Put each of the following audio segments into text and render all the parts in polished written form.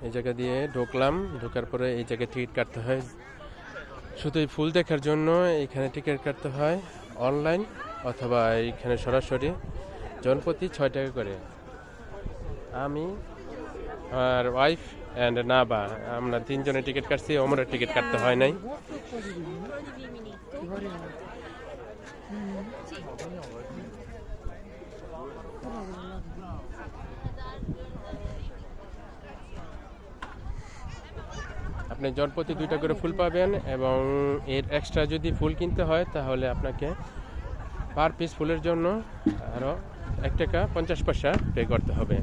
এই জায়গা দিয়ে ঢুকলাম, ঢোকার পরে এই জায়গায় টিকিট কাটতে হয়। শুধু এই ফুল দেখার জন্য এখানে টিকিট কাটতে হয় অনলাইন, অথবা এইখানে সরাসরি জনপ্রতি 6 টাকা করে। আমি আর ওয়াইফ অ্যান্ড নাবা আমরা 3 জনে টিকিট কাটছি, ওমরের টিকিট কাটতে হয় নাই। আপনি জনপ্রতি 2টা করে ফুল পাবেন, এবং এর এক্সট্রা যদি ফুল কিনতে হয় তাহলে আপনাকে পার পিস ফুলের জন্য আরও 1 টাকা 50 পয়সা পে করতে হবে।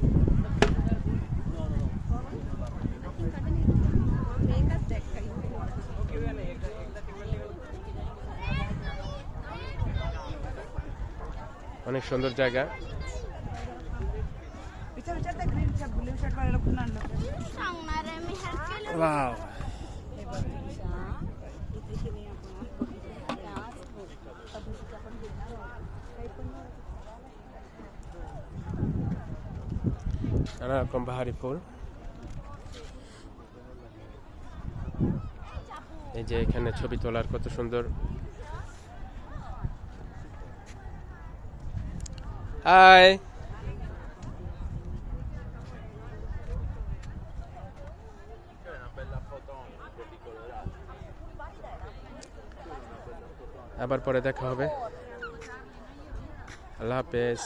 অনেক সুন্দর জায়গা। ওয়াও, নানা রকম বাহারি ফুল। এই যে এখানে ছবি তোলার কত সুন্দর। হাই, আবার পরে দেখা হবে। আল্লাহ হাফেজ।